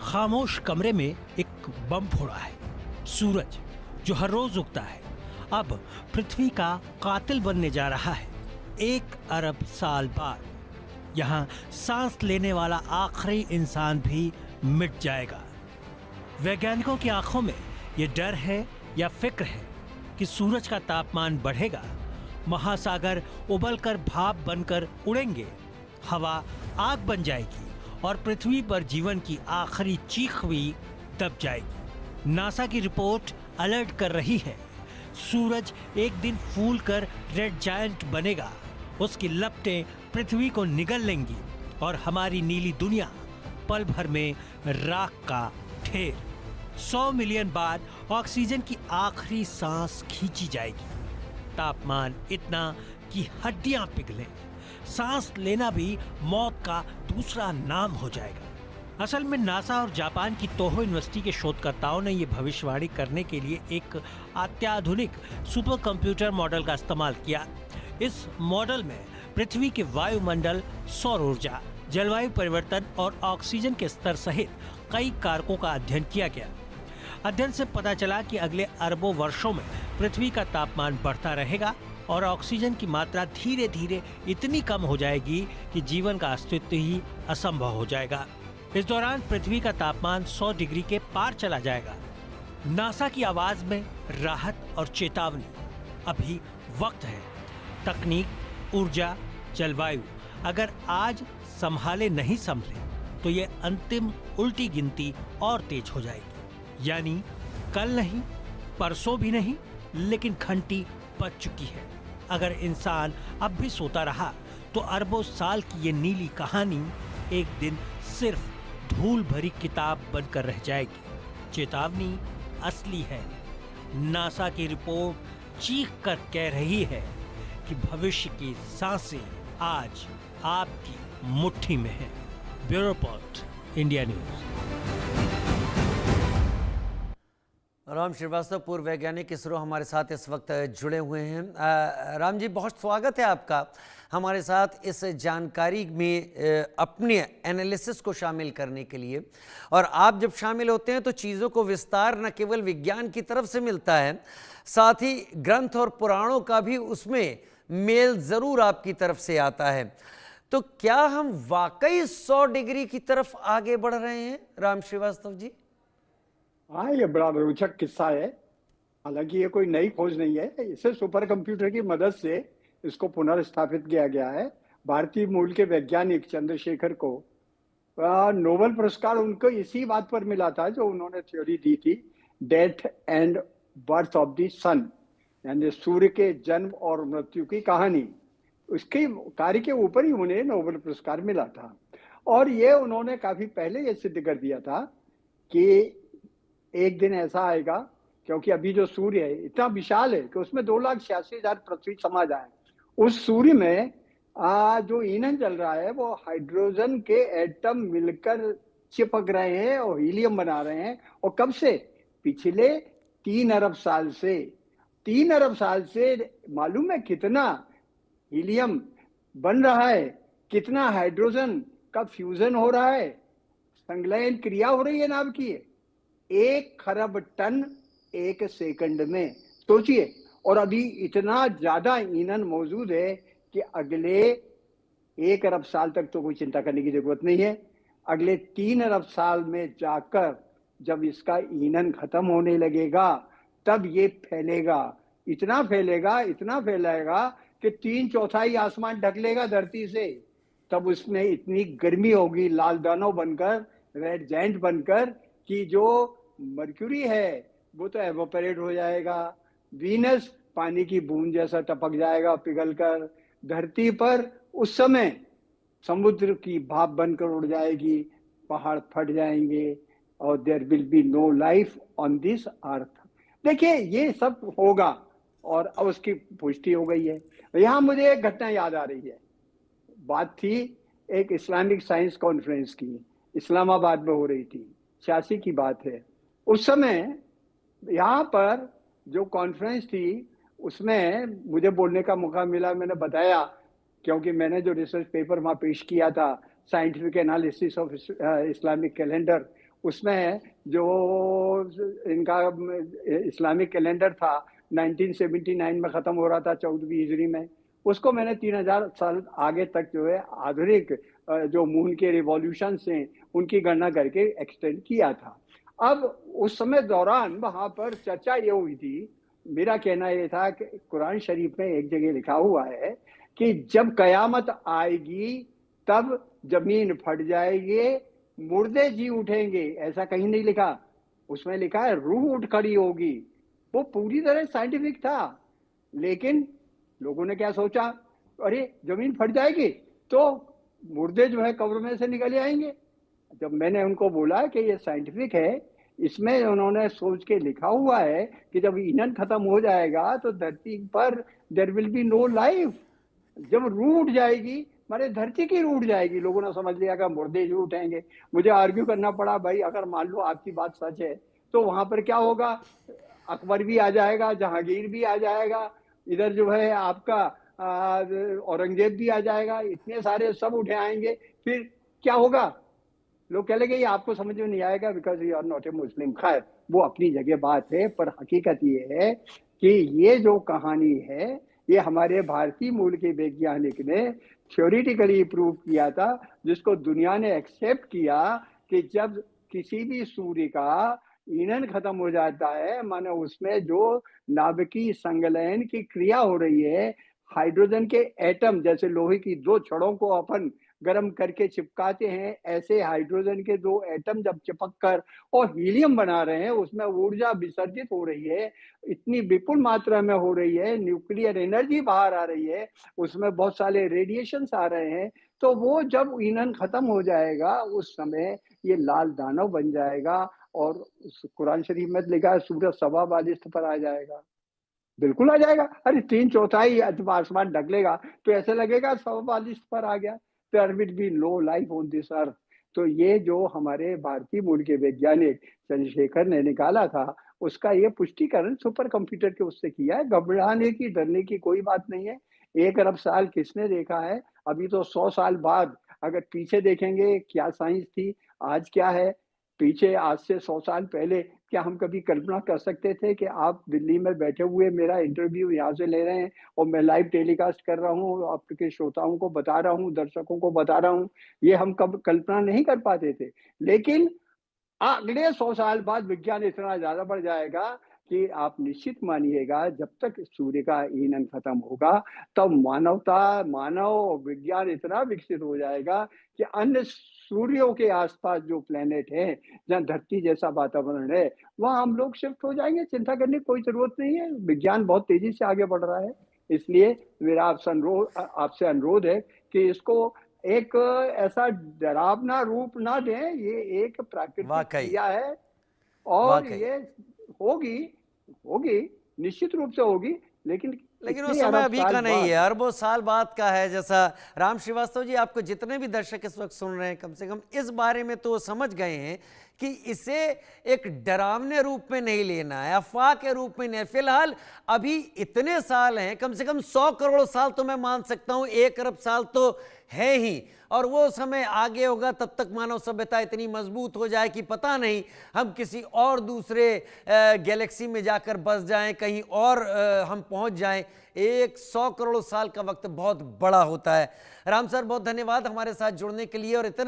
खामोश कमरे में एक बम फोड़ा है। सूरज जो हर रोज उगता है अब पृथ्वी का कातिल बनने जा रहा है। 1 अरब साल बाद यहाँ सांस लेने वाला आखिरी इंसान भी मिट जाएगा। वैज्ञानिकों की आंखों में ये डर है या फिक्र है कि सूरज का तापमान बढ़ेगा, महासागर उबलकर भाप बनकर उड़ेंगे, हवा आग बन जाएगी और पृथ्वी पर जीवन की आखिरी चीख भी दब जाएगी। नासा की रिपोर्ट अलर्ट कर रही है, सूरज एक दिन फूलकर रेड जायंट बनेगा, उसकी लपटें पृथ्वी को निगल लेंगी और हमारी नीली दुनिया पल भर में राख का ढेर। 100 मिलियन बाद ऑक्सीजन की आखिरी सांस खींची जाएगी। तापमान इतना कि हड्डियां पिघलें, सांस लेना भी मौत का दूसरा नाम हो जाएगा। असल में नासा और जापान की तोहो यूनिवर्सिटी के शोधकर्ताओं ने यह भविष्यवाणी करने के लिए एक अत्याधुनिक सुपर कंप्यूटर मॉडल का इस्तेमाल किया। इस मॉडल में पृथ्वी के वायुमंडल, सौर ऊर्जा, जलवायु परिवर्तन और ऑक्सीजन के स्तर सहित कई कारकों का अध्ययन किया गया। अध्ययन से पता चला कि अगले अरबों वर्षों में पृथ्वी का तापमान बढ़ता रहेगा और ऑक्सीजन की मात्रा धीरे धीरे इतनी कम हो जाएगी कि जीवन का अस्तित्व ही असंभव हो जाएगा। इस दौरान पृथ्वी का तापमान 100 डिग्री के पार चला जाएगा। नासा की आवाज में राहत और चेतावनी, अभी वक्त है। तकनीक, ऊर्जा, जलवायु अगर आज संभाले नहीं संभले तो ये अंतिम उल्टी गिनती और तेज हो जाएगी। यानी कल नहीं, परसों भी नहीं, लेकिन घंटी बज चुकी है। अगर इंसान अब भी सोता रहा तो अरबों साल की ये नीली कहानी एक दिन सिर्फ धूल भरी किताब बनकर रह जाएगी। चेतावनी असली है। नासा की रिपोर्ट चीख कर कह रही है कि भविष्य की सांसें आज आपकी मुट्ठी में है। Bureau report, India news. Ram Shrivastava, पूर्व वैज्ञानिक इसरो, हमारे साथ इस वक्त जुड़े हुए हैं। राम जी, बहुत स्वागत है आपका हमारे साथ इस जानकारी में अपने एनालिसिस को शामिल करने के लिए। और आप जब शामिल होते हैं तो चीज़ों को विस्तार न केवल विज्ञान की तरफ से मिलता है, साथ ही ग्रंथ और पुराणों का भी उसमें मेल ज़रूर आपकी तरफ से आता है। तो क्या हम वाकई 100 डिग्री की तरफ आगे बढ़ रहे हैं, राम श्रीवास्तव जी? हाँ, ये बड़ा रोचक किस्सा है। हालांकि ये कोई नई खोज नहीं है, इसे सुपर कंप्यूटर की मदद से इसको पुनर्स्थापित किया गया है। भारतीय मूल के वैज्ञानिक चंद्रशेखर को नोबेल पुरस्कार उनको इसी बात पर मिला था जो उन्होंने थ्योरी दी थी, death and birth of the sun, यानी सूर्य के जन्म और मृत्यु की कहानी। उसके कार्य के ऊपर ही उन्हें नोबेल पुरस्कार मिला था। और ये उन्होंने काफी पहले ये सिद्ध कर दिया था कि एक दिन ऐसा आएगा, क्योंकि अभी जो सूर्य है इतना विशाल है कि उसमें 2,86,000 पृथ्वी समा जाए। उस सूर्य में जो ईंधन जल रहा है वो हाइड्रोजन के एटम मिलकर चिपक रहे हैं और हीलियम बना रहे हैं। और कब से? पिछले 3 अरब साल से। 3 अरब साल से मालूम है कितना हीलियम बन रहा है, कितना हाइड्रोजन का फ्यूजन हो रहा है, संलयन क्रिया हो रही है नाभ की। 1 खरब टन 1 सेकंड में, सोचिए। और अभी इतना ज्यादा ईंधन मौजूद है कि अगले 1 अरब साल तक तो कोई चिंता करने की जरूरत नहीं है। अगले 3 अरब साल में जाकर जब इसका ईंधन खत्म होने लगेगा तब ये फैलेगा, इतना फैलेगा, इतना फैलेगा कि 3/4 आसमान ढक लेगा धरती से। तब उसमें इतनी गर्मी होगी, लाल दानव बनकर, रेड जायंट बनकर, कि जो मर्क्यूरी है वो तो एवोपरेट हो जाएगा, वीनस पानी की बूंद जैसा टपक जाएगा पिघलकर, धरती पर उस समय समुद्र की भाप बनकर उड़ जाएगी, पहाड़ फट जाएंगे और there will be no life on this earth. देखिए ये सब होगा और अब उसकी पुष्टि हो गई है। यहाँ मुझे एक घटना याद आ रही है। बात थी एक इस्लामिक साइंस कॉन्फ्रेंस की, इस्लामाबाद में हो रही थी, 86 की बात है। उस समय यहाँ पर जो कॉन्फ्रेंस थी उसमें मुझे बोलने का मौका मिला। मैंने बताया क्योंकि मैंने जो रिसर्च पेपर वहाँ पेश किया था, scientific analysis of Islamic calendar, उसमें जो इनका इस्लामिक कैलेंडर था 1979 में ख़त्म हो रहा था 14वीं हिजरी में, उसको मैंने 3000 साल आगे तक जो है आधुनिक जो मून के रिवॉल्यूशन हैं उनकी गणना करके एक्सटेंड किया था। अब उस समय दौरान वहाँ पर चर्चा ये हुई थी, मेरा कहना ये था कि कुरान शरीफ में एक जगह लिखा हुआ है कि जब कयामत आएगी तब जमीन फट जाएगी, मुर्दे जी उठेंगे, ऐसा कहीं नहीं लिखा। उसमें लिखा है रूह उठ खड़ी होगी। वो पूरी तरह साइंटिफिक था, लेकिन लोगों ने क्या सोचा, अरे जमीन फट जाएगी तो मुर्दे जो है कब्र में से निकल आएंगे। जब मैंने उनको बोला कि ये साइंटिफिक है, इसमें उन्होंने सोच के लिखा हुआ है कि जब ईंधन खत्म हो जाएगा तो धरती पर there will be no life. जब रूह उठ जाएगी माने धरती की रूह उठ जाएगी, लोगों ने समझ लिया कि मुर्दे ही उठेंगे। मुझे आर्ग्यू करना पड़ा, भाई अगर मान लो आपकी बात सच है तो वहां पर क्या होगा, अकबर भी आ जाएगा, जहांगीर भी आ जाएगा, इधर जो है आपका औरंगजेब भी आ जाएगा, इतने सारे सब उठे आएंगे, फिर क्या होगा? लोग कह लेंगे ये आपको समझ में नहीं आएगा because you are not a Muslim. खैर वो अपनी जगह बात है, पर हकीकत ये है कि ये जो कहानी है ये हमारे भारतीय मूल के वैज्ञानिक ने थ्योरेटिकली प्रूव किया था, जिसको दुनिया ने एक्सेप्ट किया कि जब किसी भी सूर्य का ईंधन खत्म हो जाता है, माने उसमें जो नाभिकीय संलयन की क्रिया हो रही है, हाइड्रोजन के एटम जैसे लोहे की दो छड़ों को अपन गर्म करके चिपकाते हैं, ऐसे हाइड्रोजन के दो एटम जब चिपक कर और हीलियम बना रहे हैं, उसमें ऊर्जा विसर्जित हो रही है, इतनी विपुल मात्रा में हो रही है, न्यूक्लियर एनर्जी बाहर आ रही है, उसमें बहुत सारे रेडिएशंस आ रहे हैं। तो वो जब ईंधन खत्म हो जाएगा उस समय ये लाल दानव बन जाएगा और कुरान शरीफ में लिखा है सूरज 44 पर आ जाएगा। बिल्कुल आ जाएगा। अरे 3/4 आसमान ढक लेगा तो ऐसे लगेगा 44 पर आ गया। There will be no life on this earth. तो ये जो हमारे भारतीय मूल के वैज्ञानिक चंद्रशेखर ने निकाला था, उसका ये पुष्टिकरण सुपर कंप्यूटर के उससे किया है। घबराने की, डरने की कोई बात नहीं है। 1 अरब साल किसने देखा है? अभी तो 100 साल बाद अगर पीछे देखेंगे क्या साइंस थी, आज क्या है, पीछे आज से 100 साल पहले क्या हम कभी कल्पना कर सकते थे कि आप दिल्ली में बैठे हुए मेरा इंटरव्यू यहाँ से ले रहे हैं और मैं लाइव टेलीकास्ट कर रहा हूँ, आपके श्रोताओं को बता रहा हूँ, दर्शकों को बता रहा हूँ, ये हम कब कल्पना नहीं कर पाते थे। लेकिन अगले 100 साल बाद विज्ञान इतना ज्यादा बढ़ जाएगा कि आप निश्चित मानिएगा जब तक सूर्य का ईंधन खत्म होगा तब मानव विज्ञान इतना विकसित हो जाएगा कि अन्य सूर्यों के आसपास जो प्लेनेट है, जहाँ धरती जैसा वातावरण है, वहाँ हम लोग शिफ्ट हो जाएंगे। चिंता करने की कोई जरूरत नहीं है। विज्ञान बहुत तेजी से आगे बढ़ रहा है, इसलिए मेरा आपसे अनुरोध है कि इसको एक ऐसा डरावना रूप ना दें। ये एक प्राकृतिक क्रिया है और ये होगी निश्चित रूप से होगी, लेकिन वो समय अभी का नहीं है, अरबों साल बाद का है। जैसा राम श्रीवास्तव जी, आपको जितने भी दर्शक इस वक्त सुन रहे हैं, कम से कम इस बारे में तो समझ गए हैं कि इसे एक डरावने रूप में नहीं लेना है, अफवाह के रूप में नहीं। फिलहाल अभी इतने साल हैं, कम से कम 100 करोड़ साल तो मैं मान सकता हूं, 1 अरब साल तो है ही, और वो समय आगे होगा। तब तक मानव सभ्यता इतनी मजबूत हो जाए कि पता नहीं हम किसी और दूसरे गैलेक्सी में जाकर बस जाएं, कहीं और हम पहुंच जाएं। 100 करोड़ साल का वक्त बहुत बड़ा होता है। राम सर, बहुत धन्यवाद हमारे साथ जुड़ने के लिए। और इतना